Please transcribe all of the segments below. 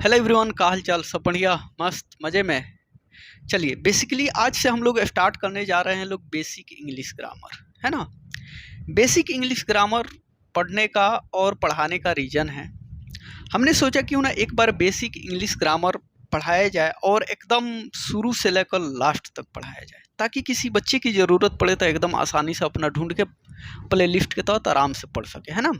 Hello everyone, का हाल चाल? सब बढ़िया, मस्त, मज़े में। चलिए, बेसिकली आज से हम लोग स्टार्ट करने जा रहे हैं बेसिक इंग्लिश ग्रामर, है ना। बेसिक इंग्लिश ग्रामर पढ़ने का और पढ़ाने का रीज़न है, हमने सोचा क्यों ना एक बार बेसिक इंग्लिश ग्रामर पढ़ाया जाए और एकदम शुरू से लेकर लास्ट तक पढ़ाया जाए, ताकि किसी बच्चे की ज़रूरत पड़े तो एकदम आसानी से अपना ढूंढ के प्ले लिस्ट के तहत आराम से पढ़ सके, है ना।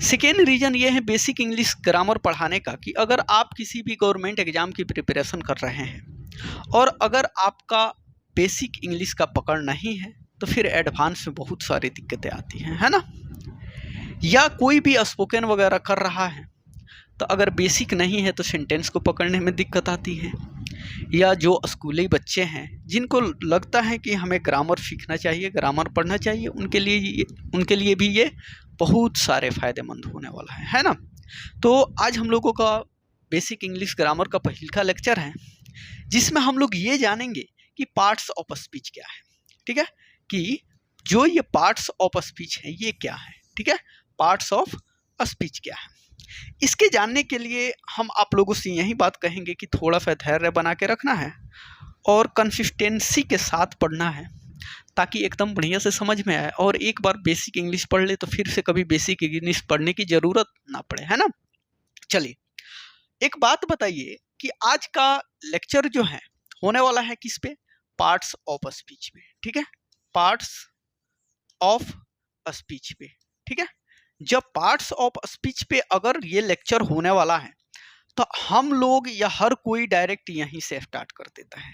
सेकेंड रीज़न ये है बेसिक इंग्लिश ग्रामर पढ़ाने का कि अगर आप किसी भी गवर्नमेंट एग्ज़ाम की प्रिपरेशन कर रहे हैं और अगर आपका बेसिक इंग्लिश का पकड़ नहीं है तो फिर एडवांस में बहुत सारी दिक्कतें आती हैं, है ना। या कोई भी स्पोकन वगैरह कर रहा है तो अगर बेसिक नहीं है तो सेंटेंस को पकड़ने में दिक्कत आती है। या जो स्कूली बच्चे हैं जिनको लगता है कि हमें ग्रामर सीखना चाहिए, ग्रामर पढ़ना चाहिए, उनके लिए भी ये बहुत सारे फ़ायदेमंद होने वाला है ना। तो आज हम लोगों का बेसिक इंग्लिश ग्रामर का पहला लेक्चर है, जिसमें हम लोग ये जानेंगे कि पार्ट्स ऑफ स्पीच क्या है। ठीक है, कि जो ये पार्ट्स ऑफ स्पीच है ये क्या है। ठीक है, पार्ट्स ऑफ स्पीच क्या है। इसके जानने के लिए हम आप लोगों से यही बात कहेंगे कि थोड़ा सा धैर्य बना के रखना है और कंसिस्टेंसी के साथ पढ़ना है, ताकि एकदम बढ़िया से समझ में आए और एक बार बेसिक इंग्लिश पढ़ ले तो फिर से कभी बेसिक इंग्लिश पढ़ने की ज़रूरत ना पड़े, है ना। चलिए, एक बात बताइए कि आज का लेक्चर जो है होने वाला है किस पे? पार्ट्स ऑफ स्पीच में। ठीक है, पार्ट्स ऑफ स्पीच पे। ठीक है, जब पार्ट्स ऑफ स्पीच पे अगर ये लेक्चर होने वाला है तो हम लोग या हर कोई डायरेक्ट यहीं से स्टार्ट कर देता है,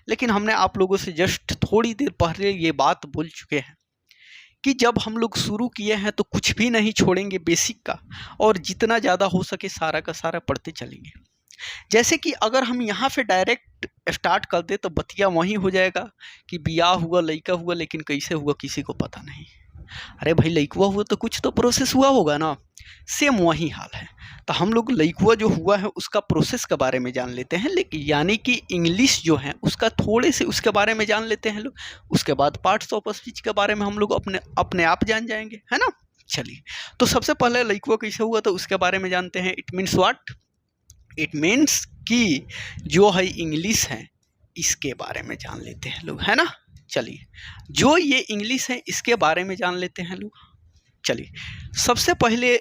लेकिन हमने आप लोगों से जस्ट थोड़ी देर पहले ये बात बोल चुके हैं कि जब हम लोग शुरू किए हैं तो कुछ भी नहीं छोड़ेंगे बेसिक का, और जितना ज़्यादा हो सके सारा का सारा पढ़ते चलेंगे। जैसे कि अगर हम यहाँ से डायरेक्ट स्टार्ट कर दे तो बतिया वहीं हो जाएगा कि बियाह हुआ, लड़का हुआ, लेकिन कैसे हुआ किसी को पता नहीं। अरे भाई, लड़कुआ हुआ तो कुछ तो प्रोसेस हुआ होगा ना। सेम वही हाल है। तो हम लोग लड़कुआ जो हुआ है उसका प्रोसेस के बारे में जान लेते हैं, लेकिन यानी कि इंग्लिश जो है उसका थोड़े से उसके बारे में जान लेते हैं लोग। उसके बाद पार्ट्स ऑफ स्पीच के बारे में हम लोग अपने आप जान जाएंगे, है ना। चलिए, तो सबसे पहले लड़कुआ कैसे हुआ तो उसके बारे में जानते हैं। It means what? It means कि जो है इंग्लिश है इसके बारे में जान लेते हैं लोग, है ना। चलिए, जो ये इंग्लिश है इसके बारे में जान लेते हैं लोग। चलिए, सबसे पहले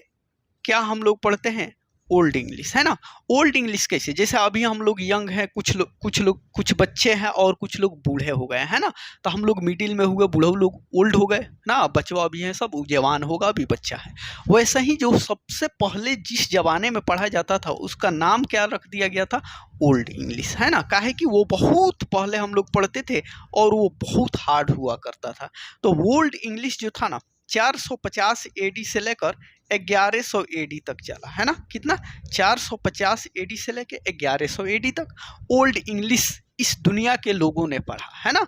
क्या हम लोग पढ़ते हैं? ओल्ड इंग्लिश, है ना। ओल्ड इंग्लिश कैसे? जैसे अभी हम लोग यंग हैं, कुछ बच्चे हैं और कुछ लोग बूढ़े हो गए, है ना। तो हम लोग मिडिल में हुए, बूढ़े लोग ओल्ड हो गए ना, बचवा भी हैं, सब जवान होगा, अभी बच्चा है। वैसे ही जो सबसे पहले जिस जमाने में पढ़ा जाता था उसका नाम क्या रख दिया गया था? ओल्ड इंग्लिश, है ना। काहे कि वो बहुत पहले हम लोग पढ़ते थे और वो बहुत हार्ड हुआ करता था। तो ओल्ड इंग्लिश जो था ना 450 एडी से लेकर 1100 एडी तक चला, है ना। कितना? 450 एडी से लेकर 1100 एडी तक ओल्ड इंग्लिश इस दुनिया के लोगों ने पढ़ा, है ना।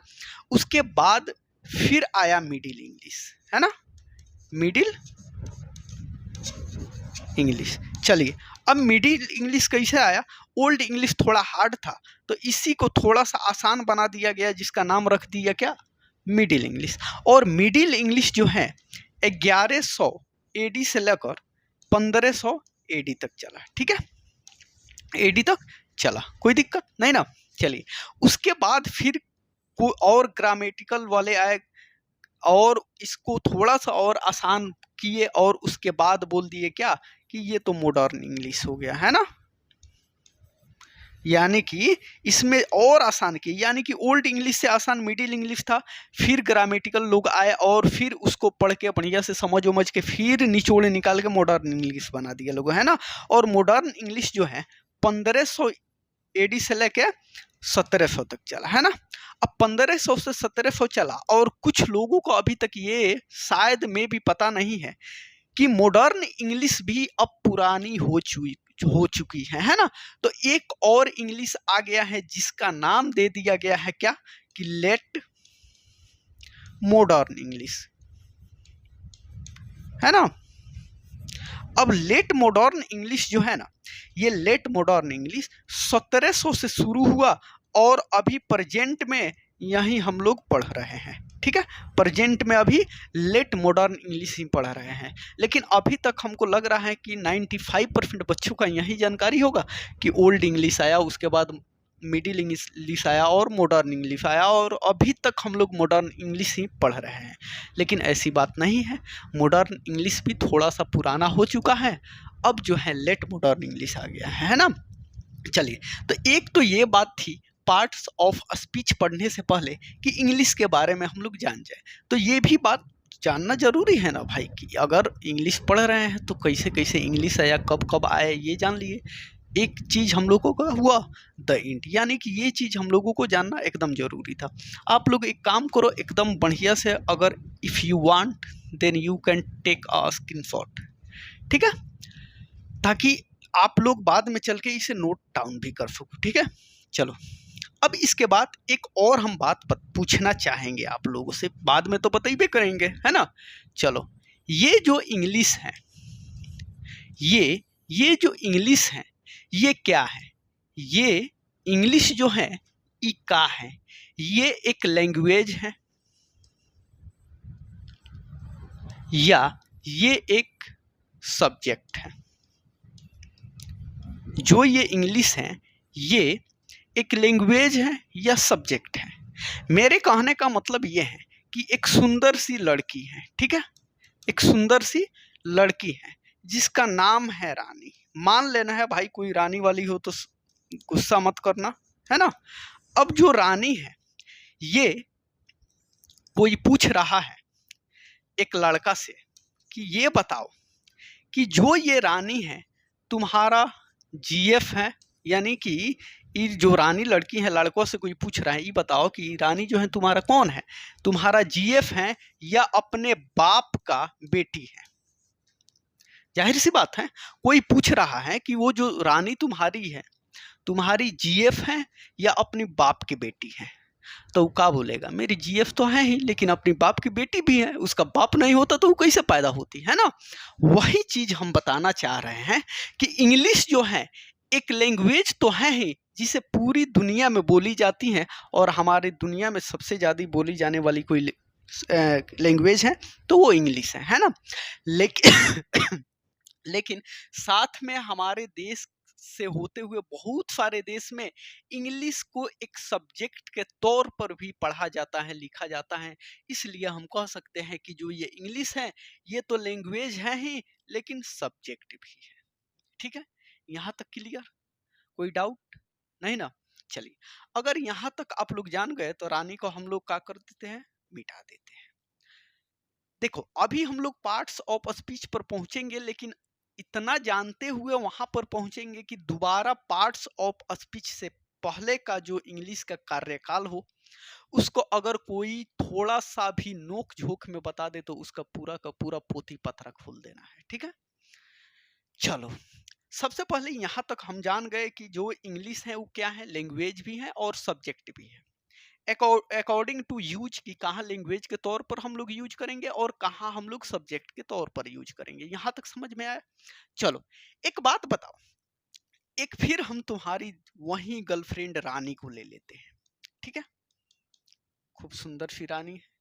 उसके बाद फिर आया मिडिल इंग्लिश, है ना, मिडिल इंग्लिश। चलिए, अब मिडिल इंग्लिश कैसे आया? ओल्ड इंग्लिश थोड़ा हार्ड था तो इसी को थोड़ा सा आसान बना दिया गया, जिसका नाम रख दिया क्या? Middle English. और मिडिल इंग्लिश जो है 1100 एडी से लेकर 1500 एडी तक चला। ठीक है, एडी तक चला, कोई दिक्कत नहीं ना। चलिए, उसके बाद फिर कोई और ग्रामेटिकल वाले आए और इसको थोड़ा सा और आसान किए और उसके बाद बोल दिए क्या कि ये तो मॉडर्न इंग्लिश हो गया, है ना। यानी कि इसमें और आसान किए, यानी कि ओल्ड इंग्लिश से आसान मिडिल इंग्लिश था, फिर ग्रामेटिकल लोग आए और फिर उसको पढ़ के बढ़िया से समझ के फिर निचोड़े निकाल के मॉडर्न इंग्लिश बना दिया लोगों, है ना। और मॉडर्न इंग्लिश जो है 1500 एडी से लेके 1700 तक चला, है ना। अब 1500 से 1700 चला और कुछ लोगों को अभी तक ये शायद में भी पता नहीं है कि मॉडर्न इंग्लिश भी अब पुरानी हो चुकी है ना। तो एक और इंग्लिश आ गया है जिसका नाम दे दिया गया है क्या कि लेट मॉडर्न इंग्लिश, है ना। अब लेट मॉडर्न इंग्लिश जो है ना, ये लेट मॉडर्न इंग्लिश 1700 से शुरू हुआ और अभी प्रेजेंट में यही हम लोग पढ़ रहे हैं। ठीक है, प्रेजेंट में अभी लेट मॉडर्न इंग्लिश ही पढ़ रहे हैं। लेकिन अभी तक हमको लग रहा है कि 95% बच्चों का यही जानकारी होगा कि ओल्ड इंग्लिश आया, उसके बाद मिडिल इंग्लिश आया और मॉडर्न इंग्लिश आया, और अभी तक हम लोग मॉडर्न इंग्लिश ही पढ़ रहे हैं। लेकिन ऐसी बात नहीं है, मॉडर्न इंग्लिश भी थोड़ा सा पुराना हो चुका है, अब जो है लेट मॉडर्न इंग्लिश आ गया है ना। चलिए, तो एक तो ये बात थी पार्ट्स ऑफ स्पीच पढ़ने से पहले कि इंग्लिश के बारे में हम लोग जान जाए। तो ये भी बात जानना जरूरी है ना भाई, कि अगर इंग्लिश पढ़ रहे हैं तो कैसे कैसे इंग्लिश आया, कब कब आया, ये जान लिए। एक चीज़ हम लोगों का हुआ द इंट, यानी कि ये चीज़ हम लोगों को जानना एकदम ज़रूरी था। आप लोग एक काम करो एकदम बढ़िया से, अगर if you want then you can take a screenshot, ठीक है, ताकि आप लोग बाद में चल के इसे नोट डाउन भी कर सको, ठीक है। चलो, अब इसके बाद एक और हम बात पूछना चाहेंगे आप लोगों से, बाद में तो बताइए करेंगे, है ना। चलो, ये जो इंग्लिश है, ये जो इंग्लिश है, ये क्या है? ये इंग्लिश जो है ये क्या है? ये एक लैंग्वेज है या ये एक सब्जेक्ट है? जो ये इंग्लिश है ये एक लैंग्वेज है या सब्जेक्ट है? मेरे कहने का मतलब ये है कि एक सुंदर सी लड़की है, ठीक है, एक सुंदर सी लड़की है जिसका नाम है रानी। मान लेना है भाई, कोई रानी वाली हो तो गुस्सा मत करना, है ना। अब जो रानी है, ये कोई पूछ रहा है एक लड़का से कि ये बताओ कि जो ये रानी है तुम्हारा जीएफ है, यानी कि ये जो रानी लड़की है, लड़कों से कोई पूछ रहा है ये बताओ कि रानी जो है तुम्हारा कौन है, तुम्हारा जीएफ है या अपने बाप का बेटी है? जाहिर सी बात है, कोई पूछ रहा है कि वो जो रानी तुम्हारी है तुम्हारी जीएफ है या अपनी बाप की बेटी है, तो वो क्या बोलेगा? मेरी जीएफ तो है ही, लेकिन अपनी बाप की बेटी भी है, उसका बाप नहीं होता तो वो कैसे पैदा होती है ना। वही चीज हम बताना चाह रहे हैं कि इंग्लिश जो है एक लैंग्वेज तो है ही, जिसे पूरी दुनिया में बोली जाती है, और हमारी दुनिया में सबसे ज़्यादा बोली जाने वाली कोई लैंग्वेज है तो वो इंग्लिश है ना। लेकिन लेकिन साथ में हमारे देश से होते हुए बहुत सारे देश में इंग्लिश को एक सब्जेक्ट के तौर पर भी पढ़ा जाता है, लिखा जाता है। इसलिए हम कह सकते हैं कि जो ये इंग्लिश है ये तो लैंग्वेज है ही, लेकिन सब्जेक्ट भी है। ठीक है, यहाँ तक क्लियर? कोई डाउट नहीं ना? चलिए, अगर यहाँ तक आप लोग जान गए तो रानी को हम लोग क्या कर देते हैं? मिटा देते हैं। देखो, अभी हम लोग पार्ट्स ऑफ स्पीच पर पहुंचेंगे, लेकिन इतना जानते हुए वहां पर पहुंचेंगे कि दोबारा पार्ट्स ऑफ स्पीच से पहले का जो इंग्लिश का कार्यकाल हो उसको अगर कोई थोड़ा सा भी नोक झोंक में बता दे तो उसका पूरा का पूरा पोथी पत्रा खोल देना है। ठीक है, चलो, सबसे पहले यहां तक हम जान गए कि जो इंग्लिश है वो क्या है, लैंग्वेज भी है और सब्जेक्ट भी है। अकॉर्डिंग टू यूज की कहाँ लैंग्वेज के तौर पर हम लोग यूज करेंगे और कहाँ हम लोग सब्जेक्ट के तौर पर यूज करेंगे, यहाँ तक समझ में आया? चलो, एक बात बताओ, एक फिर हम तुम्हारी वही गर्लफ्रेंड रानी को ले लेते हैं, ठीक है, खूब सुंदर सी रानी है।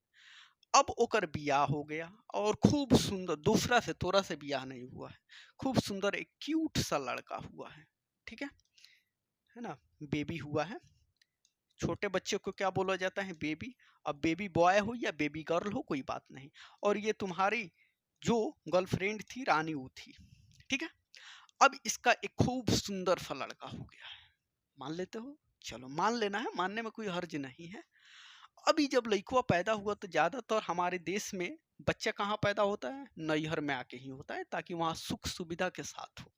अब ओकर बियाह हो गया और खूब सुंदर, दूसरा से तोरा से बियाह नहीं हुआ है, खूब सुंदर एक क्यूट सा लड़का हुआ है, ठीक है ना, बेबी हुआ है। छोटे बच्चे को क्या बोला जाता है? बेबी। अब बेबी बॉय हो या बेबी गर्ल हो कोई बात नहीं, और ये तुम्हारी जो गर्लफ्रेंड थी रानी वो थी, ठीक है। अब इसका एक खूब सुंदर सा लड़का हो गया है, मान लेते हो? चलो, मान लेना है, मानने में कोई हर्ज नहीं है। अभी जब लड़का पैदा हुआ तो ज्यादातर हमारे देश में बच्चा कहाँ पैदा होता है? नैहर में आके ही होता है, ताकि वहाँ सुख सुविधा के साथ हो।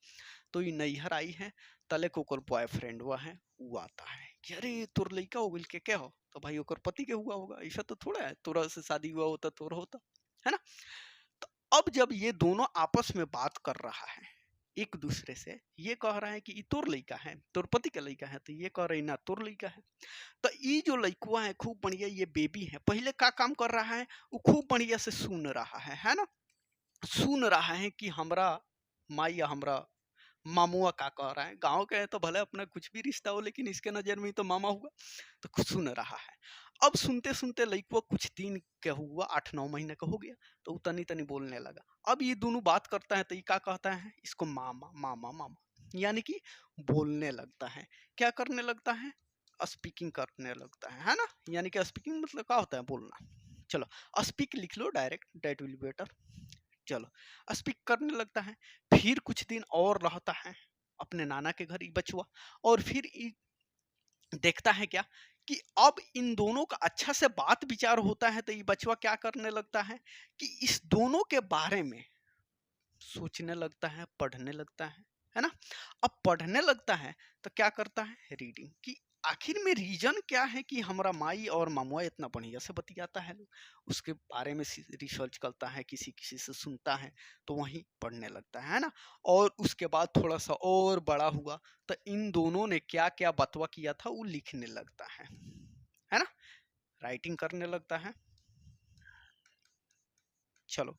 तो ये नैहर आई है, तले को ओकर बॉयफ्रेंड हुआ है, वो आता है कि अरे तोर लड़का हो गइल के क्या हो, तो भाई ओकर पति के हुआ होगा, ऐसा तो थोड़ा है, तोरा से शादी हुआ होता तोरा होता, है ना। तो अब जब ये दोनों आपस में बात कर रहा है एक दूसरे से, ये कह रहा है कि ये तोर लड़का है, तोर पति का लड़का है, तो ये कह रही ना तोर लड़का है। तो ये जो लड़कुआ है खूब बढ़िया, ये बेबी है, पहले क्या काम कर रहा है? वो खूब बढ़िया से सुन रहा है ना, सुन रहा है कि हमरा माई या हमरा मामुआ का कह रहा है, गांव के हैं तो भले अपना कुछ भी रिश्ता हो, लेकिन इसके नजर में तो मामा हुआ। तो कुछ सुन रहा है। अब सुनते सुनते लड़का कुछ दिन का हुआ, 8-9 महीने का हो गया, तो वो तनी तनी बोलने लगा। अब ये दोनों बात करता है तो ये क्या कहता है, इसको मामा मामा मामा, यानी कि बोलने लगता है। क्या करने लगता है, स्पीकिंग करने लगता है ना। यानी कि स्पीकिंग मतलब क्या होता है, बोलना। चलो स्पीक लिख लो डायरेक्ट, दैट विल बेटर। चलो स्पीक करने लगता है। फिर कुछ दिन और रहता है अपने नाना के घर, बचुआ। और फिर देखता है क्या कि अब इन दोनों का अच्छा से बात विचार होता है, तो ये बचवा क्या करने लगता है कि इस दोनों के बारे में सोचने लगता है, पढ़ने लगता है ना। अब पढ़ने लगता है तो क्या करता है, रीडिंग की। आखिर में रीजन क्या है कि हमारा माई और मामुआ इतना बढ़िया से बतियाता है, उसके बारे में रिसर्च करता है, किसी किसी से सुनता है, तो वहीं पढ़ने लगता है ना। और उसके बाद थोड़ा सा और बड़ा हुआ तो इन दोनों ने क्या क्या बतवा किया था वो लिखने लगता है ना, राइटिंग करने लगता है। चलो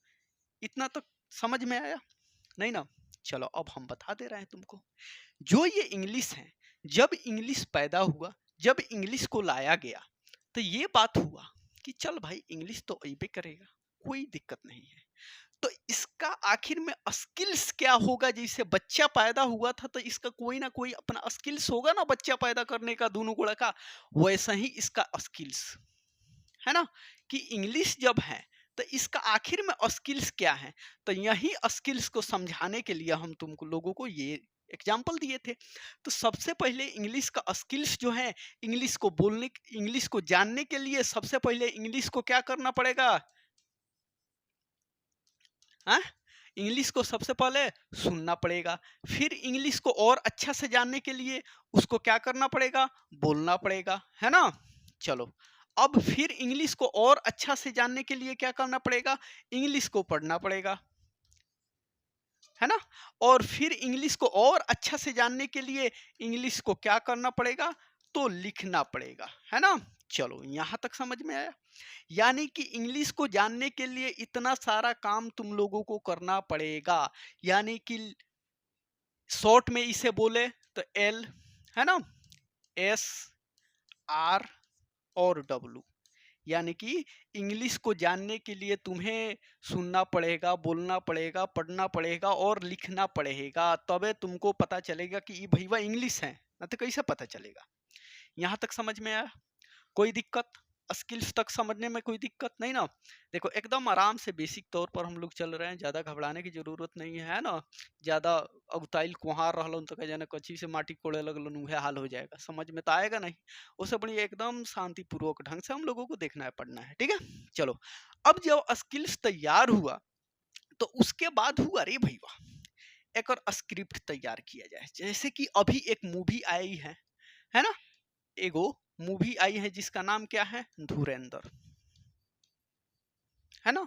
इतना तक समझ में आया नहीं ना। चलो अब हम बता दे रहे हैं तुमको, जो ये इंग्लिश है, जब इंग्लिश पैदा हुआ, जब इंग्लिश को लाया गया, तो ये बात हुआ कि चल भाई इंग्लिश तो अइबे करेगा, कोई दिक्कत नहीं है। तो इसका आखिर में स्किल्स क्या होगा, जैसे बच्चा पैदा हुआ था तो इसका कोई ना कोई अपना स्किल्स होगा ना, बच्चा पैदा करने का दोनों गुणा का, वैसा ही इसका स्किल्स है ना। कि इंग्लिश जब है तो इसका आखिर में स्किल्स क्या है, तो यही स्किल्स को समझाने के लिए हम तुमको लोगों को ये एग्जाम्पल दिए थे। तो सबसे पहले इंग्लिश का स्किल्स जो है, इंग्लिश को बोलने, इंग्लिश को जानने के लिए सबसे पहले इंग्लिश को क्या करना पड़ेगा, हाँ, इंग्लिश को सबसे पहले सुनना पड़ेगा। फिर इंग्लिश को और अच्छा से जानने के लिए उसको क्या करना पड़ेगा, बोलना पड़ेगा, है ना। चलो अब फिर इंग्लिश को और अच्छा से जानने के लिए क्या करना पड़ेगा, इंग्लिश को पढ़ना पड़ेगा, है ना। और फिर इंग्लिश को और अच्छा से जानने के लिए इंग्लिश को क्या करना पड़ेगा, तो लिखना पड़ेगा, है ना। चलो यहां तक समझ में आया। यानी कि इंग्लिश को जानने के लिए इतना सारा काम तुम लोगों को करना पड़ेगा। यानी कि शॉर्ट में इसे बोले तो एल, है ना, एस, आर और डब्लू। यानी कि इंग्लिश को जानने के लिए तुम्हें सुनना पड़ेगा, बोलना पड़ेगा, पढ़ना पड़ेगा और लिखना पड़ेगा, तबे तुमको पता चलेगा कि ये भैया इंग्लिश है, ना तो कैसे पता चलेगा। यहाँ तक समझ में आया, कोई दिक्कत, स्किल्स तक समझने में कोई दिक्कत नहीं ना। देखो एकदम आराम से बेसिक तौर पर हम लोग चल रहे हैं, ज़्यादा घबराने की जरूरत नहीं है ना। ज़्यादा अगुताइल कुहार रहलन तो कह जाने कच्ची से माटी कोड़े लगलन उहे हाल हो जाएगा, समझ में तो आएगा नहीं। उससे बढ़िया एकदम शांतिपूर्वक ढंग से हम लोगों को देखना है, पढ़ना है, ठीक है। चलो अब जब स्किल्स तैयार हुआ तो उसके बाद हुआ, अरे भैया एक और स्क्रिप्ट तैयार किया जाए। जैसे कि अभी एक मूवी आई है ना, एगो मूवी आई है जिसका नाम क्या है, धुरेंद्र, है ना।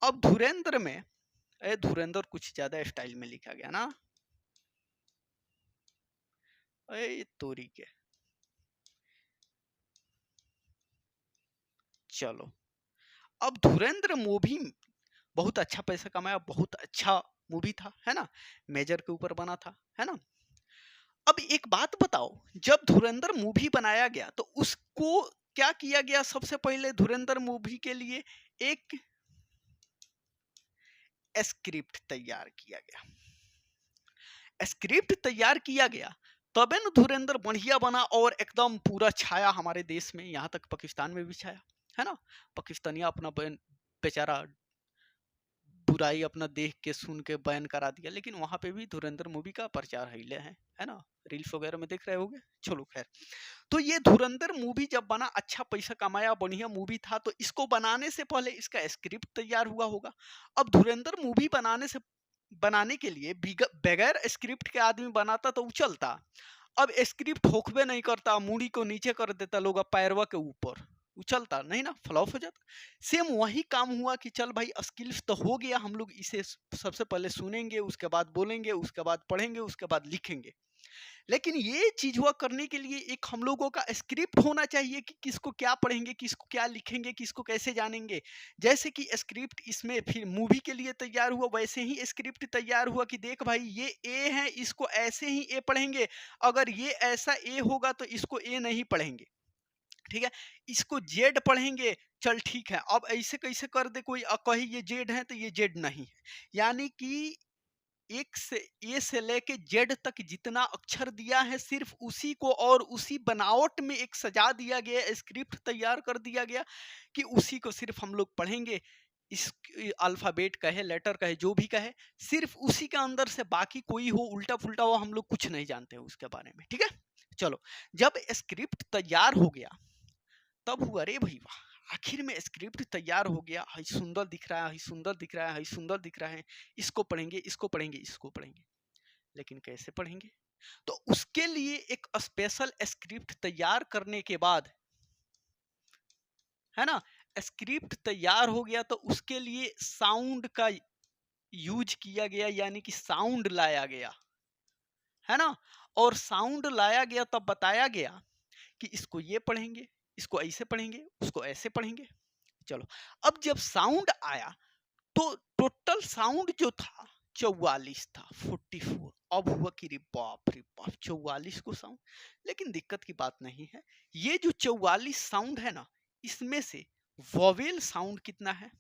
अब धुरेंद्र में, धुरेंद्र कुछ ज्यादा स्टाइल में लिखा गया ना, तोरी के। चलो अब धुरेंद्र मूवी बहुत अच्छा पैसा कमाया, बहुत अच्छा मूवी था, है ना, मेजर के ऊपर बना था, है ना। अब एक बात बताओ, जब धुरंधर मूवी बनाया गया तो उसको क्या किया गया, सबसे पहले धुरंधर मूवी के लिए एक स्क्रिप्ट तैयार किया गया। स्क्रिप्ट तैयार किया गया तबे न धुरंधर बढ़िया बना और एकदम पूरा छाया हमारे देश में, यहाँ तक पाकिस्तान में भी छाया, है ना। पाकिस्तानिया अपना बेचारा बुराई अपना देख के सुन के बैन करा दिया, लेकिन वहां पे भी धुरंधर मूवी का प्रचार है ना, रील्स वगैरह में देख रहे होंगे। चलो खैर, तो ये धुरंधर मूवी जब बना, अच्छा पैसा कमाया, बढ़िया मूवी था, तो इसको बनाने से पहले इसका स्क्रिप्ट तैयार हुआ होगा। अब धुरंधर मूवी बनाने के लिए बगैर स्क्रिप्ट के आदमी बनाता तो चलता। अब स्क्रिप्ट होखबे नहीं करता, मूडी को नीचे कर देता लोग पैरवा के ऊपर, उछलता नहीं ना, फ्लॉप हो जाता। सेम वही काम हुआ कि चल भाई स्किल्स तो हो गया, हम लोग इसे सबसे पहले सुनेंगे, उसके बाद बोलेंगे, उसके बाद पढ़ेंगे, उसके बाद लिखेंगे। लेकिन ये चीज हुआ करने के लिए एक हम लोगों का स्क्रिप्ट होना चाहिए कि किसको क्या पढ़ेंगे, किसको क्या लिखेंगे, किसको कैसे जानेंगे। जैसे कि स्क्रिप्ट इसमें फिर मूवी के लिए तैयार हुआ, वैसे ही स्क्रिप्ट तैयार हुआ कि देख भाई ये ए है, इसको ऐसे ही ए पढ़ेंगे, अगर ये ऐसा ए होगा तो इसको ए नहीं पढ़ेंगे, ठीक है, इसको जेड पढ़ेंगे, चल ठीक है। अब ऐसे कैसे कर दे कोई कही ये जेड है तो ये जेड नहीं है, यानी कि एक से ए से लेके जेड तक जितना अक्षर दिया है सिर्फ उसी को और उसी बनावट में एक सजा दिया गया, स्क्रिप्ट तैयार कर दिया गया कि उसी को सिर्फ हम लोग पढ़ेंगे। इस अल्फाबेट कहे, लेटर कहे, जो भी कहे, सिर्फ उसी के अंदर से बाकी कोई हो उल्टा पुल्टा हो हम लोग कुछ नहीं जानते उसके बारे में, ठीक है। चलो, जब स्क्रिप्ट तैयार हो गया तब हुआ अरे भाई वाह, आखिर में स्क्रिप्ट तैयार हो गया, हई सुंदर दिख रहा है, हई सुंदर दिख रहा है, हई सुंदर दिख रहा है, इसको पढ़ेंगे, इसको पढ़ेंगे, इसको पढ़ेंगे, लेकिन कैसे पढ़ेंगे? तो उसके लिए एक स्पेशल स्क्रिप्ट तैयार करने के बाद, है ना, स्क्रिप्ट तैयार हो गया तो उसके लिए साउंड का यूज किया गया, यानी कि साउंड लाया गया, है ना। और साउंड लाया गया तब बताया गया कि इसको ये पढ़ेंगे, इसको ऐसे पढ़ेंगे, उसको ऐसे पढ़ेंगे। चलो, अब जब साउंड आया तो टोटल साउंड जो था 44 था, 44। अब हुआ कि रे बाप 44 को साउंड। लेकिन दिक्कत की बात नहीं है, ये जो 44 साउंड है ना, इसमें से वोवेल साउंड कितना है?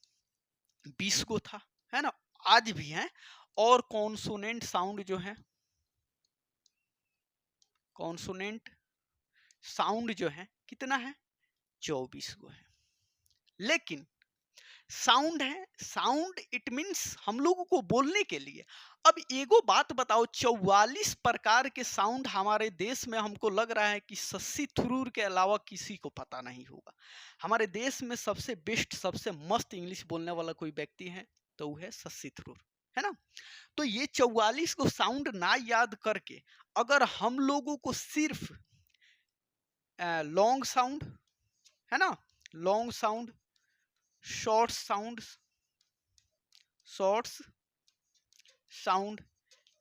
20 को था, है ना, आज भी है। और कॉन्सोनेंट साउंड जो है, कॉन्सोनेंट साउंड जो है कितना है? 24 को है। लेकिन साउंड है, साउंड इट मीन्स हम लोगों को बोलने के लिए। अब एगो बात बताओ, 44 प्रकार के साउंड हमारे देश में हमको लग रहा है कि शशि थरूर के अलावा किसी को पता नहीं होगा। हमारे देश में सबसे बेस्ट, सबसे मस्त इंग्लिश बोलने वाला कोई व्यक्ति है तो वो है शशि थरूर, है ना। तो ये 44 को साउंड ना याद करके अगर हम लोगों को सिर्फ लॉन्ग साउंड, है ना, long sound, short sound, shorts sound,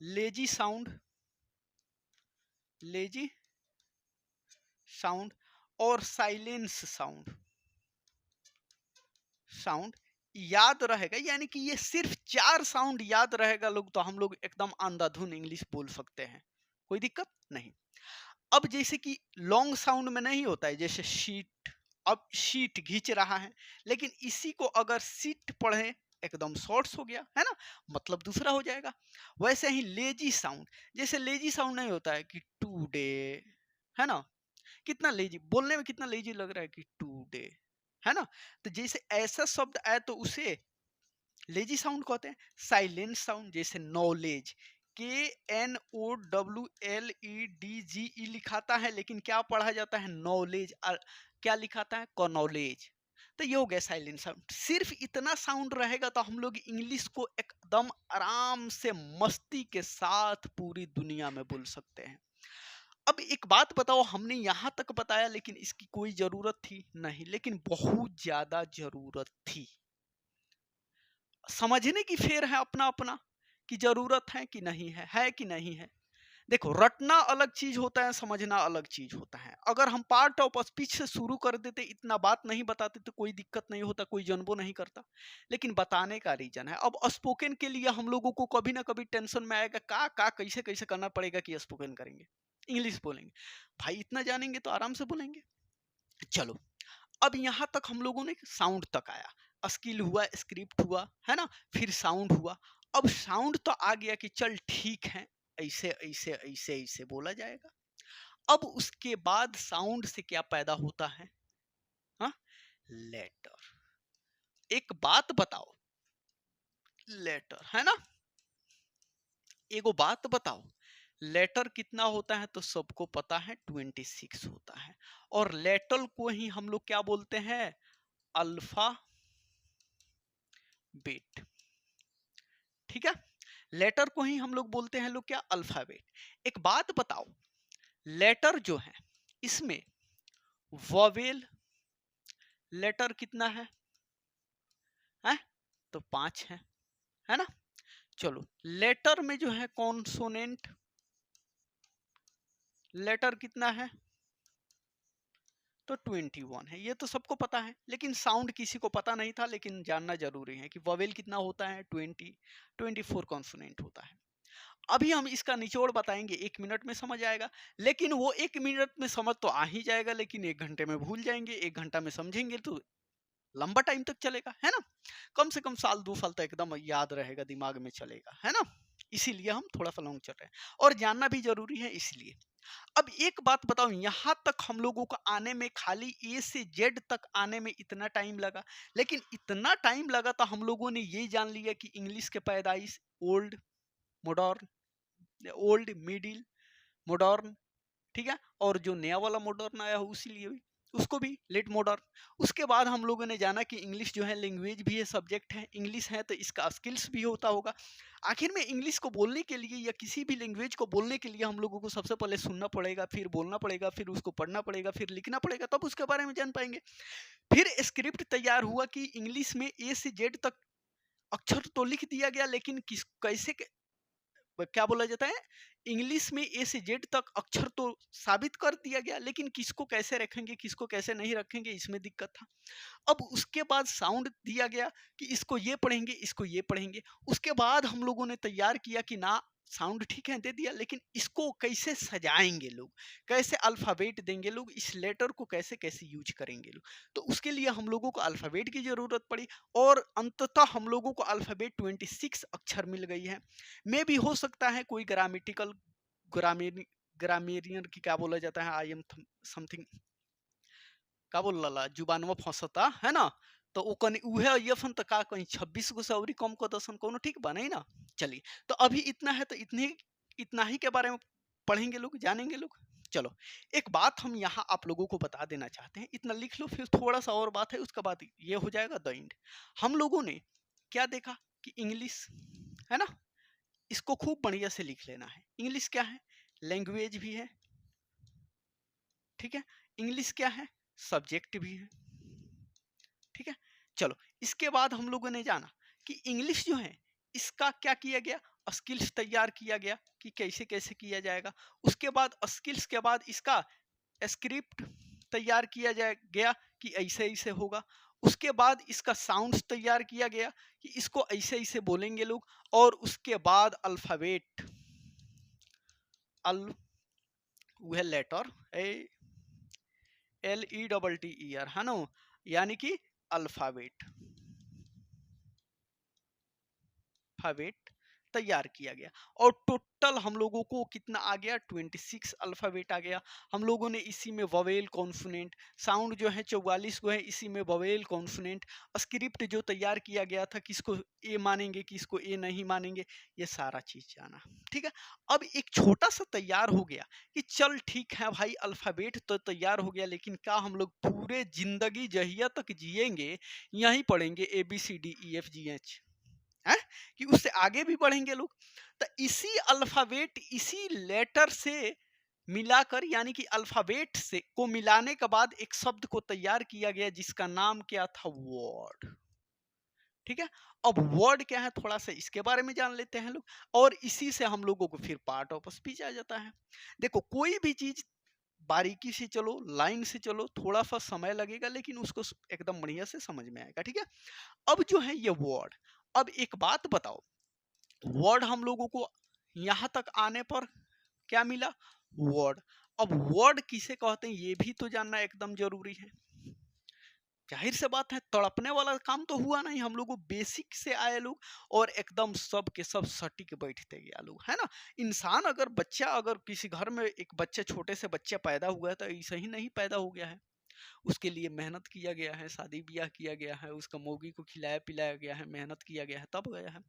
lazy sound, lazy sound और साइलेंस साउंड, साउंड याद रहेगा, यानी कि ये सिर्फ 4 साउंड याद रहेगा लोग, तो हम लोग एकदम अंधाधुन इंग्लिश बोल सकते हैं, कोई दिक्कत नहीं। अब जैसे कि लॉन्ग साउंड में नहीं होता है, जैसे शीट, अब शीट खींच रहा है, लेकिन इसी को अगर सीट पढ़े एकदम शॉर्ट्स हो गया, है ना, मतलब दूसरा हो जाएगा। वैसे ही लेजी साउंड, जैसे लेजी साउंड नहीं होता है कि टूडे, है ना, कितना लेजी बोलने में, कितना लेजी लग रहा है कि टूडे, है ना। तो जैसे ऐसा शब्द आए तो उसे लेजी साउंड कहते हैं। साइलेंट साउंड जैसे नॉलेज, KNOWLEDGE लिखाता है, लेकिन क्या पढ़ा जाता है? नॉलेज। क्या लिखाता है? कॉनॉलेज। तो ये हो गया साइलेंट साउंड। सिर्फ इतना साउंड रहेगा तो हम लोग इंग्लिश को एकदम आराम से मस्ती के साथ पूरी दुनिया में बोल सकते हैं। अब एक बात बताओ, हमने यहाँ तक बताया लेकिन इसकी कोई जरूरत थी? नहीं, लेकिन बहुत ज्यादा जरूरत थी। समझने की फेर है अपना अपना कि जरूरत है कि नहीं है कि नहीं है। देखो, रटना अलग चीज होता है, समझना अलग चीज होता है। अगर हम पार्ट ऑफ स्पीच से शुरू कर देते, इतना बात नहीं बताते तो कोई दिक्कत नहीं होता, कोई जनबो नहीं करता। लेकिन बताने का रीजन है। अब स्पोकन के लिए हम लोगों को कभी ना कभी टेंशन में आएगा, का कैसे कैसे करना पड़ेगा कि स्पोकन करेंगे, इंग्लिश बोलेंगे। भाई इतना जानेंगे तो आराम से बोलेंगे। चलो, अब यहाँ तक हम लोगों ने साउंड तक आया, स्किल हुआ, स्क्रिप्ट हुआ, है ना, फिर साउंड हुआ। अब साउंड तो आ गया कि चल ठीक है, ऐसे ऐसे ऐसे ऐसे बोला जाएगा। अब उसके बाद साउंड से क्या पैदा होता है? हाँ, लेटर। एक बात बताओ, लेटर, है ना, एगो बात बताओ, लेटर कितना होता है? तो सबको पता है 26 होता है। और लेटर को ही हम लोग क्या बोलते हैं? अल्फा बेट, ठीक है। लेटर को ही हम लोग बोलते हैं लोग क्या? अल्फाबेट। एक बात बताओ, लेटर जो है इसमें वोवेल लेटर कितना है? तो 5 है ना। चलो, लेटर में जो है कॉन्सोनेंट लेटर कितना है, तो 21 है। ये तो सबको पता है, लेकिन साउंड किसी को पता नहीं था, लेकिन जानना जरूरी है कि वोवेल कितना होता है, 24 कॉन्सोनेंट होता है। अभी हम इसका निचोड़ बताएंगे, 1 मिनट में समझ आएगा, लेकिन वो 1 मिनट में समझ तो आ ही जाएगा, लेकिन 1 घंटे में भूल जाएंगे, 1 घंटा में समझेंगे तो लंबा टाइम तक चलेगा, है ना। कम से कम साल 2 साल तक एकदम याद रहेगा, दिमाग में चलेगा, है ना। इसीलिए हम थोड़ा सा लॉन्ग चल रहे हैं, और जानना भी जरूरी है इसलिए। अब एक बात बताओ, यहाँ तक हम लोगों को आने में, खाली ए से जेड तक आने में इतना टाइम लगा, लेकिन इतना टाइम लगा तो हम लोगों ने ये जान लिया कि इंग्लिश के पैदाइश old, modern, old, middle, modern, ठीक है, और जो नया वाला मॉडर्न आया हो उसी लिए भी, उसको भी लेट मॉडर्न। उसके बाद हम लोगों ने जाना कि इंग्लिश जो है लैंग्वेज भी है, सब्जेक्ट है, इंग्लिश है तो इसका स्किल्स भी होता होगा। आखिर में इंग्लिश को बोलने के लिए या किसी भी लैंग्वेज को बोलने के लिए हम लोगों को सबसे पहले सुनना पड़ेगा, फिर बोलना पड़ेगा, फिर उसको पढ़ना पड़ेगा, फिर लिखना पड़ेगा, तब उसके बारे में जान पाएंगे। फिर स्क्रिप्ट तैयार हुआ कि इंग्लिश में ए से जेड तक अक्षर तो लिख दिया गया, लेकिन किस कैसे क्या बोला जाता है, इंग्लिश में ए से जेड तक अक्षर तो साबित कर दिया गया, लेकिन किसको कैसे रखेंगे, किसको कैसे नहीं रखेंगे, इसमें दिक्कत था। अब उसके बाद साउंड दिया गया कि इसको ये पढ़ेंगे, इसको ये पढ़ेंगे। उसके बाद हम लोगों ने तैयार किया कि ना, साउंड ठीक है दे दिया, लेकिन इसको कैसे सजाएंगे लोग, कैसे अल्फाबेट देंगे लोग, इस लेटर को कैसे कैसे यूज करेंगे लोग। तो उसके लिए हम लोगों को अल्फाबेट की जरूरत पड़ी, और अंततः हम लोगों को अल्फाबेट 26 अक्षर मिल गई है। मे भी हो सकता है कोई ग्रामेटिकल, ग्रामेरियन की क्या बोला जाता है, आई एम समथिंग, का बोल लला जुबानवा फंसता है ना, तो वो कनी उहे ये फन का कहीं 26 गो से अवरी कम को दसन कोनो ठीक बा नहीं ना। चलिए, तो अभी इतना है, तो इतना ही के बारे में पढ़ेंगे लोग, जानेंगे लोग। चलो, एक बात हम यहाँ आप लोगों को बता देना चाहते हैं, इतना लिख लो, फिर थोड़ा सा और बात है, उसका बाद ये हो जाएगा द एंड। हम लोगों ने क्या देखा कि इंग्लिश है ना, इसको खूब बढ़िया से लिख लेना है। इंग्लिश क्या है, लैंग्वेज भी है, ठीक है। इंग्लिश क्या है, सब्जेक्ट भी है, ठीक है। चलो, इसके बाद हम लोगों ने जाना कि इंग्लिश जो है इसका क्या किया गया, स्किल्स तैयार किया गया कि कैसे कैसे किया जाएगा। उसके बाद स्किल्स के बाद इसका स्क्रिप्ट तैयार किया गया कि ऐसे ऐसे होगा। उसके बाद इसका साउंड्स तैयार किया गया कि इसको ऐसे ऐसे बोलेंगे लोग। और उसके बाद अल्फाबेट, अल वह लेटर ए LETTER है ना, यानी कि अल्फाबेट, अल्फाबेट तैयार किया गया। और टोटल हम लोगों को कितना आ गया, 26 अल्फाबेट आ गया। हम लोगों ने इसी में वोवेल कॉन्सोनेंट, साउंड जो है 44 को है, इसी में वोवेल कॉन्सोनेंट, स्क्रिप्ट जो तैयार किया गया था, किसको ए मानेंगे, किसको ए नहीं मानेंगे, ये सारा चीज जाना, ठीक है। अब एक छोटा सा तैयार हो गया कि चल ठीक है भाई, अल्फाबेट तो तैयार हो गया, लेकिन क्या हम लोग पूरे जिंदगी जहिया तक जिएंगे यहीं पढ़ेंगे ABCDEFGH, है कि उससे आगे भी बढ़ेंगे लोग। तो इसी अल्फाबेट, इसी लेटर से मिलाकर, यानी कि अल्फाबेट से को मिलाने के बाद एक शब्द को तैयार किया गया, जिसका नाम क्या था, वर्ड, ठीक है। अब वर्ड क्या है, थोड़ा सा इसके बारे में जान लेते हैं लोग, और इसी से हम लोगों को फिर पार्ट ऑफ स्पीच आ जाता है। देखो, कोई भी चीज बारीकी से चलो, लाइन से चलो, थोड़ा सा समय लगेगा, लेकिन उसको एकदम बढ़िया से समझ में आएगा, ठीक है। अब जो है ये वर्ड, अब एक बात बताओ, वर्ड हम लोगों को यहाँ तक आने पर क्या मिला, वर्ड। अब वर्ड किसे कहते हैं ये भी तो जानना एकदम जरूरी है। जाहिर से बात है, तड़पने वाला काम तो हुआ नहीं, हम लोग बेसिक से आए लोग, और एकदम सब के सब सटीक बैठते गया लोग, है ना। इंसान अगर बच्चा, अगर किसी घर में एक बच्चे, छोटे से बच्चा पैदा हुआ है, तो ऐसे ही नहीं पैदा हो गया है, उसके लिए मेहनत किया गया है, शादी ब्याह किया गया है, उसका मौगी को खिलाया पिलाया गया है, मेहनत किया गया है, तब गया है।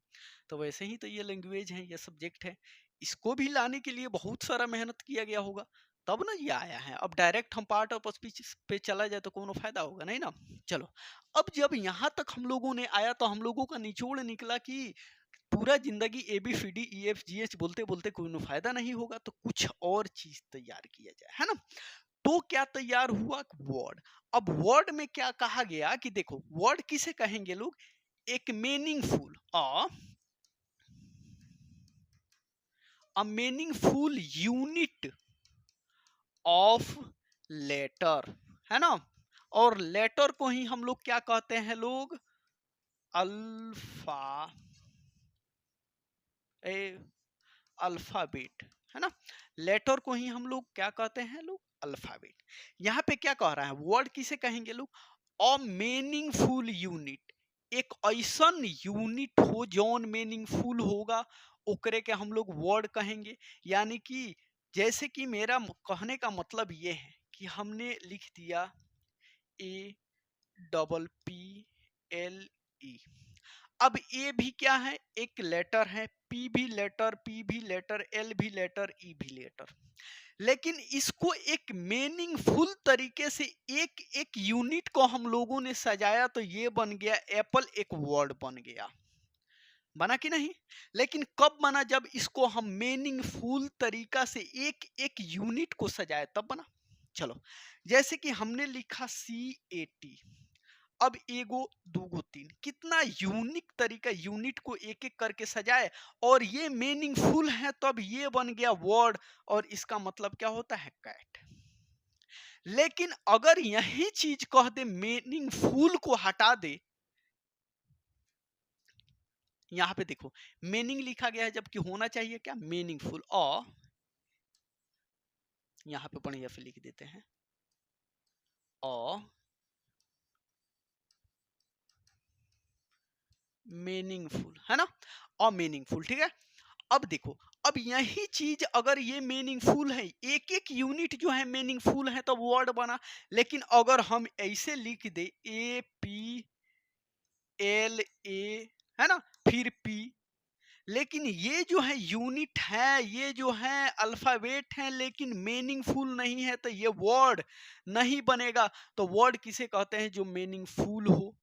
तो वैसे ही तो ये लैंग्वेज है, ये सब्जेक्ट है, इसको भी लाने के लिए बहुत सारा मेहनत किया गया होगा, तब ना ये आया है। अब डायरेक्ट हम पार्ट ऑफ स्पीच पे चला जाए तो कोनो फायदा होगा नहीं ना। चलो, अब जब यहाँ तक हम लोगों ने आया, तो हम लोगों का निचोड़ निकला कि पूरा जिंदगी ABCDEFGH बोलते बोलते कोई फायदा नहीं होगा, तो कुछ और चीज तैयार किया जाए, है ना। तो क्या तैयार हुआ, वर्ड। अब वर्ड में क्या कहा गया कि देखो, वर्ड किसे कहेंगे लोग, एक meaningful, a meaningful unit of letter, है ना। और लेटर को ही हम लोग क्या कहते हैं लोग, अल्फा ए अल्फाबेट, है ना। लेटर को ही हम लोग क्या कहते हैं लोग, अल्फाबेट। यहाँ पे क्या कह रहा है, वर्ड किसे कहेंगे लोग, अ मीनिंगफुल यूनिट, एक ऐसा यूनिट हो जौन मीनिंगफुल होगा, ओकरे के हम लोग वर्ड कहेंगे। यानी कि जैसे कि मेरा कहने का मतलब ये है कि हमने लिख दिया APPLE। अब ए भी क्या है, एक लेटर है, पी भी लेटर, पी भी लेटर, एल भी लेटर, ई भी लेटर। लेकिन इसको एक मीनिंगफुल तरीके से एक एक यूनिट को हम लोगों ने सजाया तो ये बन गया एप्पल, एक वर्ड बन गया, बना कि नहीं। लेकिन कब बना, जब इसको हम मीनिंगफुल तरीका से एक एक यूनिट को सजाए तब बना। चलो, जैसे कि हमने लिखा CAT, अब एगो दूगो तीन, कितना यूनिक तरीका, यूनिट को एक एक करके सजाए और ये मीनिंगफुल है, तब ये बन गया वर्ड, और इसका मतलब क्या होता है, कैट। लेकिन अगर यही चीज कह दे, मीनिंगफुल को हटा दे, यहां पे देखो मीनिंग लिखा गया है जबकि होना चाहिए क्या, मीनिंगफुल, और यहां पे बढ़िया से लिख देते हैं, और मीनिंगफुल, है ना, और मीनिंगफुल, ठीक है। अब देखो, अब यही चीज अगर ये मीनिंगफुल है, एक एक यूनिट जो है मीनिंगफुल है, तो वर्ड बना। लेकिन अगर हम ऐसे लिख दे APLA, है ना, फिर P, लेकिन ये जो है यूनिट है, ये जो है अल्फाबेट है, लेकिन मीनिंगफुल नहीं है, तो ये वर्ड नहीं बनेगा। तो वर्ड किसे कहते हैं, जो मीनिंगफुल हो,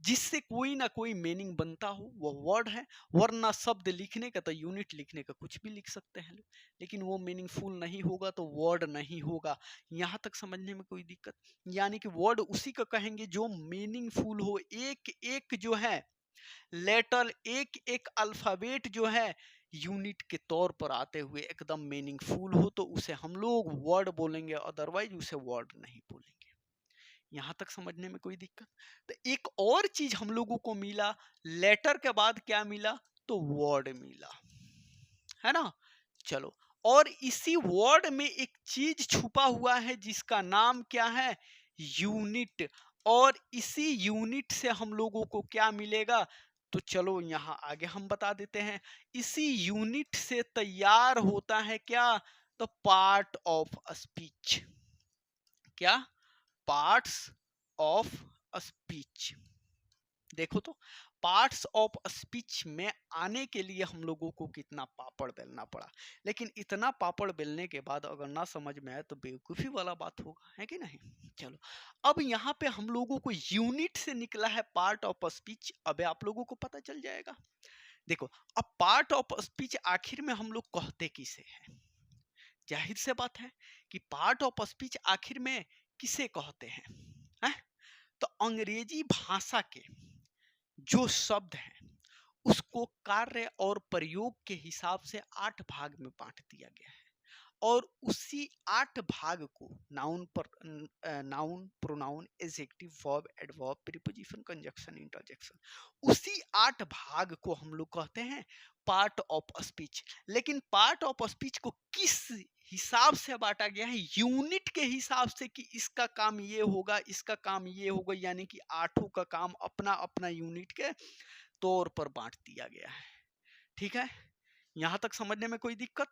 जिससे कोई ना कोई मीनिंग बनता हो, वो वर्ड है। वरना शब्द लिखने का तो यूनिट लिखने का कुछ भी लिख सकते हैं लोग, लेकिन वो मीनिंगफुल नहीं होगा तो वर्ड नहीं होगा। यहाँ तक समझने में कोई दिक्कत, यानी कि वर्ड उसी का कहेंगे जो मीनिंगफुल हो, एक एक जो है लेटर, एक एक अल्फाबेट जो है यूनिट के तौर पर आते हुए एकदम मीनिंगफुल हो, तो उसे हम लोग वर्ड बोलेंगे, अदरवाइज उसे वर्ड नहीं बोलेंगे। यहां तक समझने में कोई दिक्कत। तो एक और चीज हम लोगों को मिला, लेटर के बाद क्या मिला, तो वर्ड मिला, है ना। चलो, और इसी वर्ड में एक चीज छुपा हुआ है जिसका नाम क्या है, यूनिट। और इसी यूनिट से हम लोगों को क्या मिलेगा, तो चलो यहां आगे हम बता देते हैं। इसी यूनिट से तैयार होता है क्या, तो पार्ट ऑफ स्पीच, क्या, पार्ट्स ऑफ स्पीच। देखो तो, पार्ट्स ऑफ स्पीच में आने के लिए हम लोगों को कितना पापड़ बेलना पड़ा। लेकिन इतना पापड़ बेलने के बाद अगर ना समझ में आए तो बेवकूफ़ी वाला बात होगा, है कि नहीं। चलो, अब यहाँ पे हम लोगों को यूनिट से निकला है पार्ट ऑफ स्पीच, अब आप लोगों को पता चल जाएगा। देखो, अब पार्ट ऑफ स्पीच आखिर में हम लोग कहते किसे हैं, जाहिर से बात है कि पार्ट ऑफ स्पीच आखिर में किसे कहते हैं, है? तो अंग्रेजी भाषा के जो शब्द हैं उसको कार्य और प्रयोग के हिसाब से 8 भाग में बांट दिया गया है, और उसी 8 भाग को नाउन पर noun, pronoun, adjective, verb, adverb, preposition, conjunction, interjection, उसी 8 भाग को हम लोग कहते हैं पार्ट ऑफ स्पीच। लेकिन पार्ट ऑफ स्पीच को किस हिसाब से बांटा गया है, यूनिट के हिसाब से, कि इसका काम ये होगा, इसका काम ये होगा, यानी कि आठों का काम अपना अपना यूनिट के तौर पर बांट दिया गया है। ठीक है, यहां तक समझने में कोई दिक्कत,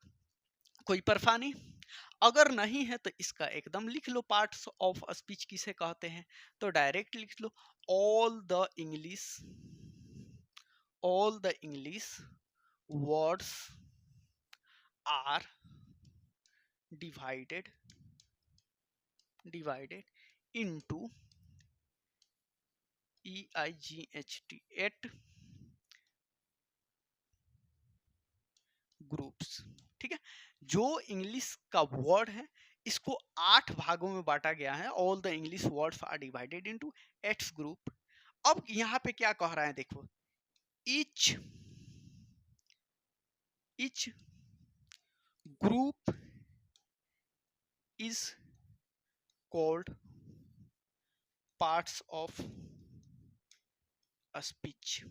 कोई परेशानी? अगर नहीं है तो इसका एकदम लिख लो, पार्ट्स ऑफ स्पीच किसे कहते हैं, तो डायरेक्ट लिख लो, all the English, all the English words are divided into EIGHT 8 groups. ठीक है, जो इंग्लिश का वर्ड है इसको 8 भागों में बांटा गया है, all the English words are divided into 8 group. अब यहाँ पे क्या कह रहा है, देखो, each group is called parts of speech,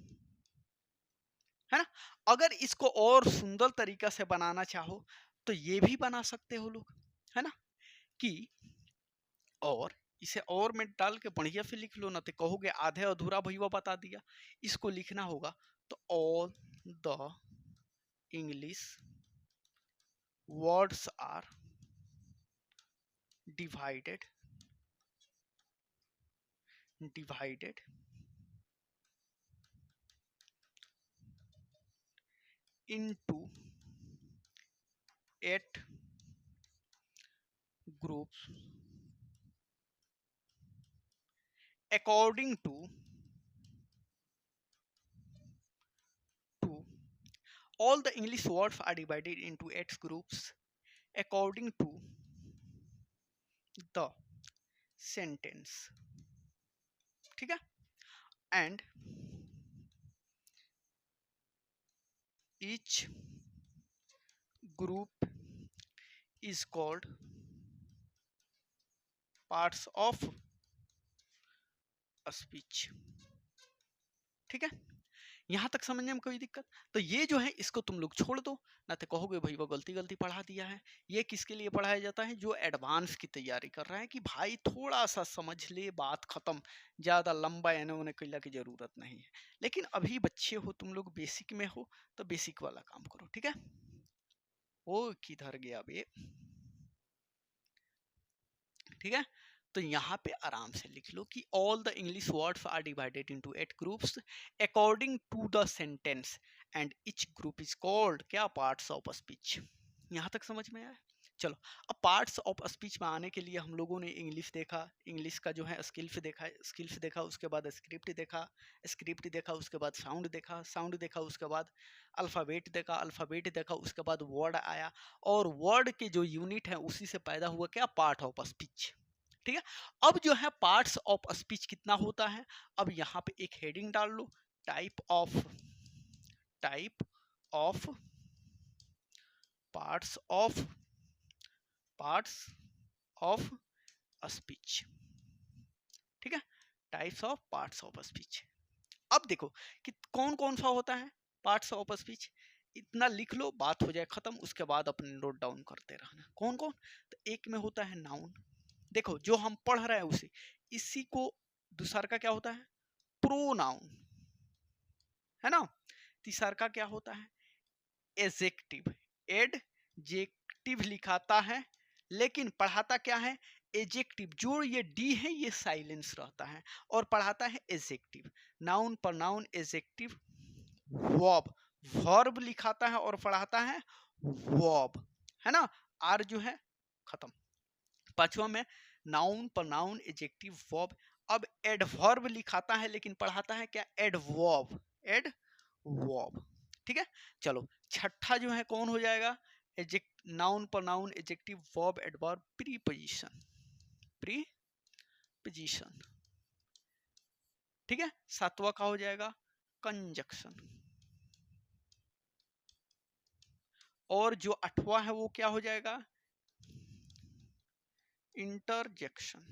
है ना। अगर इसको और सुंदर तरीका से बनाना चाहो तो ये भी बना सकते हो लोग, है ना, कि और इसे और में डाल के बढ़िया से लिख लो ना, तो कहोगे आधे अधूरा भैया बता दिया। इसको लिखना होगा तो all the English words are divided into 8 groups according to all the English words are divided into 8 groups according to the sentence, ठीक है, and each group is called parts of a speech, ठीक है। यहाँ तक समझने में कोई दिक्कत? तो ये जो है इसको तुम लोग छोड़ दो ना, तो कहोगे भाई वो गलती पढ़ा दिया है। ये किसके लिए पढ़ाया जाता है? जो एडवांस की तैयारी कर रहा है कि भाई थोड़ा सा समझ ले, बात खत्म, ज्यादा लंबा एने ओने कहला की जरूरत नहीं है। लेकिन अभी बच्चे हो तुम लोग, बेसिक में हो, तो बेसिक वाला काम करो, ठीक है। ओ किधर गया बे, ठीक है। तो यहाँ पे आराम से लिख लो कि all the English words are divided into 8 groups according to the sentence and each group is called क्या, पार्ट्स ऑफ स्पीच। यहाँ तक समझ में आया? चलो, अब पार्ट्स ऑफ स्पीच में आने के लिए हम लोगों ने इंग्लिश देखा, इंग्लिश का जो है स्किल्स देखा, उसके बाद स्क्रिप्ट देखा, उसके बाद साउंड देखा, उसके बाद अल्फ़ाबेट देखा, उसके बाद वर्ड आया, और वर्ड के जो यूनिट है उसी से पैदा हुआ क्या, पार्ट ऑफ स्पीच, ठीक है। अब जो है पार्ट्स ऑफ स्पीच कितना होता है, अब यहाँ पे एक हेडिंग डाल लो, type of parts of speech, ठीक है, types of parts of speech. अब देखो कि कौन कौन सा होता है पार्ट्स ऑफ स्पीच, इतना लिख लो, बात हो जाए खत्म, उसके बाद अपने नोट डाउन करते रहना कौन कौन। तो एक में होता है नाउन, देखो जो हम पढ़ रहे हैं उसी, इसी को दूसरा का क्या होता है, प्रोनाउन, है ना। तीसरा का क्या होता है, एडजेक्टिव, एडजेक्टिव लिखाता है लेकिन पढ़ाता क्या है, एडजेक्टिव। जो ये डी है ये साइलेंस रहता है और पढ़ाता है adjective. Noun, pronoun, adjective, verb, verb लिखाता है और पढ़ाता है वर्ब, है ना। आर जो है खत्म। पांचवा में नाउन, प्रोनाउन, एडजेक्टिव, वर्ब। अब एडवर्ब लिखाता है लेकिन पढ़ाता है क्या, एडवर्ब, ठीक है। चलो छठा जो है कौन हो जाएगा, noun, pronoun, adjective, verb, adverb, preposition, ठीक है। सातवां का हो जाएगा कंजक्शन, और जो आठवां है वो क्या हो जाएगा, इंटरजेक्शन,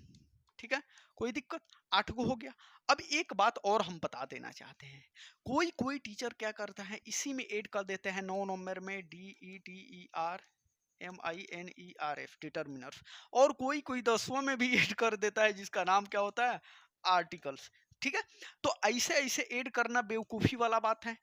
ठीक है। कोई दिक्कत, 8 को हो गया। अब एक बात और हम बता देना चाहते हैं, कोई टीचर क्या करता है, इसी में ऐड कर देते हैं 9 नंबर में DETERMINERF, डिटरमिनर्स, और कोई 10वां में भी ऐड कर देता है जिसका नाम क्या होता है, आर्टिकल्स, ठीक है। तो ऐसे ऐड करना बेवकूफ़ी वाला बात है।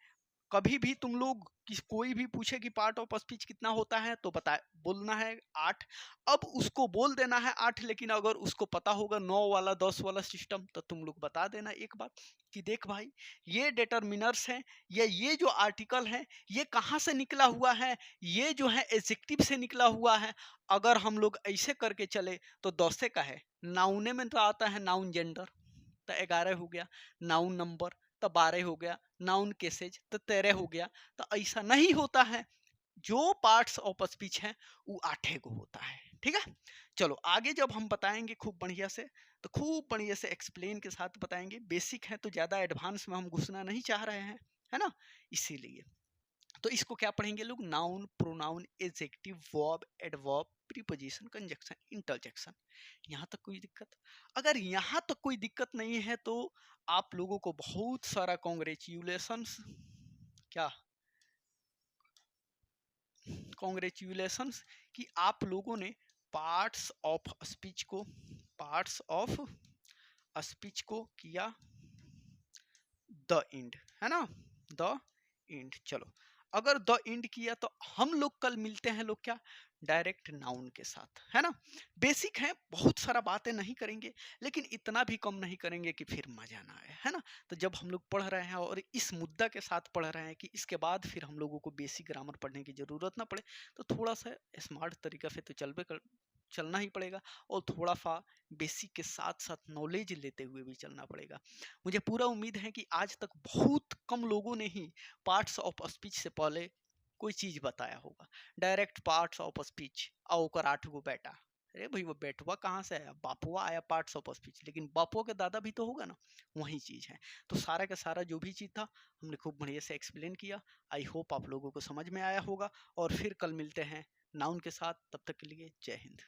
कभी भी तुम लोग कोई भी पूछे कि पार्ट ऑफ स्पीच कितना होता है तो बोलना है 8। अब उसको बोल देना है 8, लेकिन अगर उसको पता होगा 9 वाला 10 वाला सिस्टम तो तुम लोग बता देना एक बात कि देख भाई ये डिटरमिनर्स है, ये जो आर्टिकल है ये कहाँ से निकला हुआ है, ये जो है एडजेक्टिव से निकला हुआ है। अगर हम लोग ऐसे करके चले तो 10 का है, नाउने में तो आता है नाउन जेंडर, तो 11 हो गया, नाउन नंबर तो 12 हो गया, नाउन केसेज तो 13 हो गया। तो ऐसा नहीं होता है, जो पार्ट्स ऑफ स्पीच है वो 8 को होता है, ठीक है। चलो आगे जब हम बताएंगे खूब बढ़िया से, तो खूब बढ़िया से एक्सप्लेन के साथ बताएंगे। बेसिक है तो ज़्यादा एडवांस में हम घुसना नहीं चाह रहे हैं, है ना, इसीलिए। तो इसको क्या पढ़ेंगे लोग, noun, pronoun, adjective, verb, adverb, preposition, conjunction, interjection. यहाँ तक कोई दिक्कत? अगर यहाँ तक कोई दिक्कत नहीं है तो आप लोगों को बहुत सारा कॉन्ग्रेचुलेशंस, क्या कॉन्ग्रेचुलेशंस कि आप लोगों ने पार्ट्स ऑफ स्पीच को, पार्ट्स ऑफ स्पीच को किया द एंड, है ना, द एंड। चलो, अगर द एंड किया तो हम लोग कल मिलते हैं लोग क्या, डायरेक्ट नाउन के साथ, है ना। बेसिक है, बहुत सारा बातें नहीं करेंगे, लेकिन इतना भी कम नहीं करेंगे कि फिर मजा ना आए, है ना। तो जब हम लोग पढ़ रहे हैं और इस मुद्दा के साथ पढ़ रहे हैं कि इसके बाद फिर हम लोगों को बेसिक ग्रामर पढ़ने की जरूरत ना पड़े, तो थोड़ा सा स्मार्ट तरीका से तो चलना ही पड़ेगा, और थोड़ा सा बेसिक के साथ साथ नॉलेज लेते हुए भी चलना पड़ेगा। मुझे पूरा उम्मीद है कि आज तक बहुत कम लोगों ने ही पार्ट्स ऑफ स्पीच से पहले कोई चीज बताया होगा। डायरेक्ट पार्ट्स ऑफ स्पीच, और 8 गो बेटा, अरे भाई वो बेटवा कहाँ से आया, बापुआ आया पार्ट्स ऑफ स्पीच, लेकिन बापुआ के दादा भी तो होगा ना, वही चीज है। तो सारा का सारा जो भी चीज था हमने खूब बढ़िया से एक्सप्लेन किया। आई होप आप लोगों को समझ में आया होगा, और फिर कल मिलते हैं नाउन के साथ। तब तक के लिए जय हिंद।